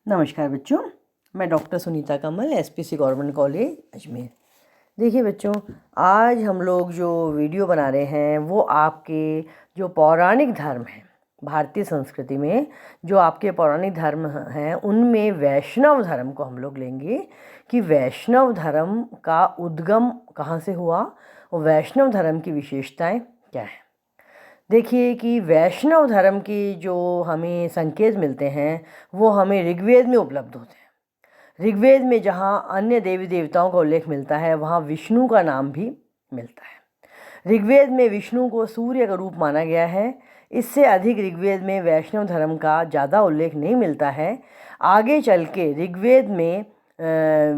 नमस्कार बच्चों, मैं डॉक्टर सुनीता कमल, एसपीसी गवर्नमेंट कॉलेज अजमेर। देखिए बच्चों, आज हम लोग जो वीडियो बना रहे हैं वो आपके जो पौराणिक धर्म हैं भारतीय संस्कृति में, जो आपके पौराणिक धर्म हैं उनमें वैष्णव धर्म को हम लोग लेंगे कि वैष्णव धर्म का उद्गम कहाँ से हुआ और वैष्णव धर्म की विशेषताएं क्या हैं। देखिए कि वैष्णव धर्म की जो हमें संकेत मिलते हैं वो हमें ऋग्वेद में उपलब्ध होते हैं। ऋग्वेद में जहाँ अन्य देवी देवताओं का उल्लेख मिलता है वहाँ विष्णु का नाम भी मिलता है। ऋग्वेद में विष्णु को सूर्य का रूप माना गया है। इससे अधिक ऋग्वेद में वैष्णव धर्म का ज़्यादा उल्लेख नहीं मिलता है। आगे चल के ऋग्वेद में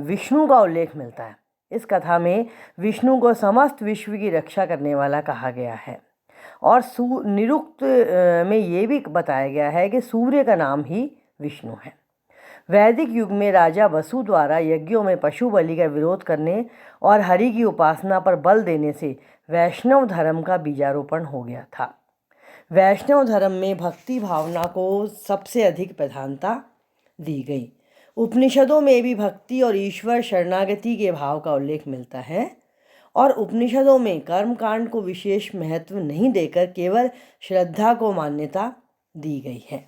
विष्णु का उल्लेख मिलता है। इस कथा में विष्णु को समस्त विश्व की रक्षा करने वाला कहा गया है और निरुक्त में ये भी बताया गया है कि सूर्य का नाम ही विष्णु है। वैदिक युग में राजा वसु द्वारा यज्ञों में पशु बलि का विरोध करने और हरि की उपासना पर बल देने से वैष्णव धर्म का बीजारोपण हो गया था। वैष्णव धर्म में भक्ति भावना को सबसे अधिक प्रधानता दी गई। उपनिषदों में भी भक्ति और ईश्वर शरणागति के भाव का उल्लेख मिलता है और उपनिषदों में कर्मकांड को विशेष महत्व नहीं देकर केवल श्रद्धा को मान्यता दी गई है।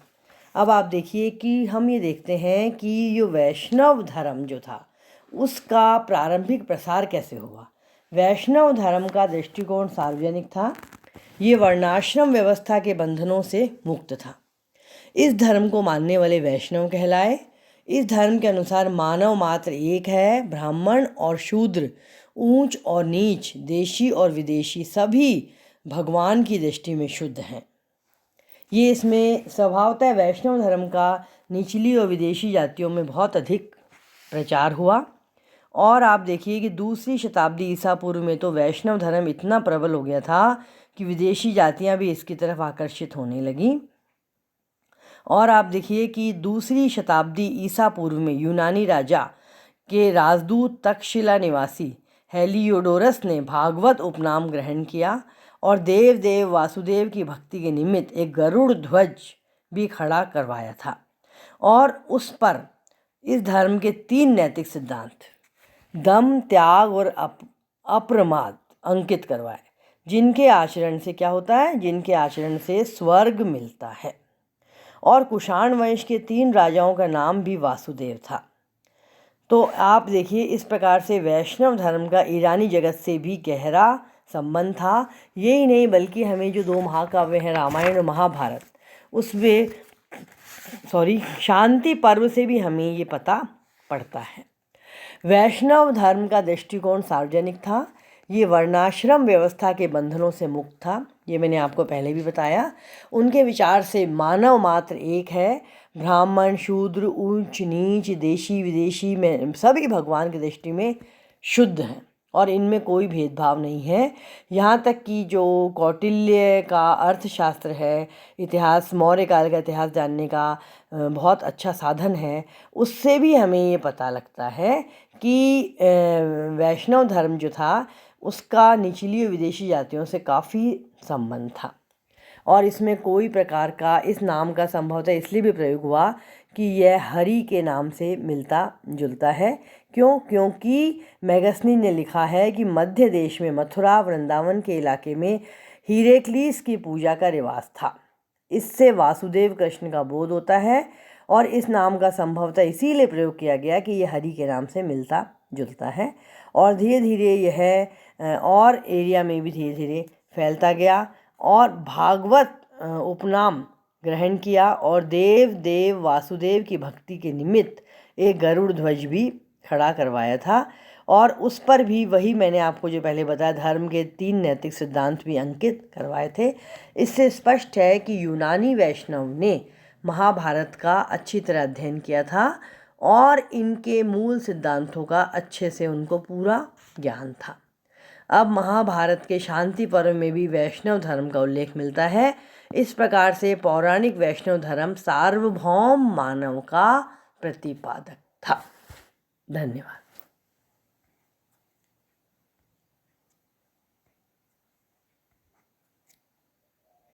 अब आप देखिए कि हम ये देखते हैं कि ये वैष्णव धर्म जो था उसका प्रारंभिक प्रसार कैसे हुआ। वैष्णव धर्म का दृष्टिकोण सार्वजनिक था। ये वर्णाश्रम व्यवस्था के बंधनों से मुक्त था। इस धर्म को मानने वाले वैष्णव कहलाए। इस धर्म के अनुसार मानव मात्र एक है। ब्राह्मण और शूद्र, ऊंच और नीच, देशी और विदेशी सभी भगवान की दृष्टि में शुद्ध हैं। ये इसमें स्वभावतः वैष्णव धर्म का निचली और विदेशी जातियों में बहुत अधिक प्रचार हुआ। और आप देखिए कि दूसरी शताब्दी ईसा पूर्व में तो वैष्णव धर्म इतना प्रबल हो गया था कि विदेशी जातियां भी इसकी तरफ आकर्षित होने लगीं। और आप देखिए कि दूसरी शताब्दी ईसा पूर्व में यूनानी राजा के राजदूत तक्षशिला निवासी हेलियोडोरस ने भागवत उपनाम ग्रहण किया और देव वासुदेव की भक्ति के निमित्त एक गरुड़ ध्वज भी खड़ा करवाया था और उस पर इस धर्म के 3 नैतिक सिद्धांत दम, त्याग और अप्रमाद अंकित करवाए, जिनके आचरण से क्या होता है, जिनके आचरण से स्वर्ग मिलता है। और कुषाण वंश के 3 राजाओं का नाम भी वासुदेव था। तो आप देखिए इस प्रकार से वैष्णव धर्म का ईरानी जगत से भी गहरा संबंध था। यही नहीं बल्कि हमें जो 2 महाकाव्य हैं रामायण और महाभारत, उसमें शांति पर्व से भी हमें ये पता पड़ता है। वैष्णव धर्म का दृष्टिकोण सार्वजनिक था। ये वर्णाश्रम व्यवस्था के बंधनों से मुक्त था। ये मैंने आपको पहले भी बताया। उनके विचार से मानव मात्र एक है। ब्राह्मण, शूद्र, ऊंच नीच, देशी विदेशी में सभी भगवान की दृष्टि में शुद्ध हैं और इनमें कोई भेदभाव नहीं है। यहाँ तक कि जो कौटिल्य का अर्थशास्त्र है, इतिहास, मौर्य काल का इतिहास जानने का बहुत अच्छा साधन है, उससे भी हमें ये पता लगता है कि वैष्णव धर्म जो था उसका निचली विदेशी जातियों से काफ़ी संबंध था। और इसमें कोई प्रकार का इस नाम का संभवतः इसलिए भी प्रयोग हुआ कि यह हरि के नाम से मिलता जुलता है। क्योंकि मैगसनी ने लिखा है कि मध्य देश में मथुरा वृंदावन के इलाके में हीरेक्लीस की पूजा का रिवाज था। इससे वासुदेव कृष्ण का बोध होता है और इस नाम का संभवतः इसीलिए प्रयोग किया गया कि यह हरि के नाम से मिलता जुलता है। और धीरे धीरे यह और एरिया में भी धीरे धीरे फैलता गया और भागवत उपनाम ग्रहण किया और देव वासुदेव की भक्ति के निमित्त एक गरुड़ ध्वज भी खड़ा करवाया था और उस पर भी वही मैंने आपको जो पहले बताया धर्म के 3 नैतिक सिद्धांत भी अंकित करवाए थे। इससे स्पष्ट है कि यूनानी वैष्णव ने महाभारत का अच्छी तरह अध्ययन किया था और इनके मूल सिद्धांतों का अच्छे से उनको पूरा ज्ञान था। अब महाभारत के शांति पर्व में भी वैष्णव धर्म का उल्लेख मिलता है। इस प्रकार से पौराणिक वैष्णव धर्म सार्वभौम मानव का प्रतिपादक था। धन्यवाद।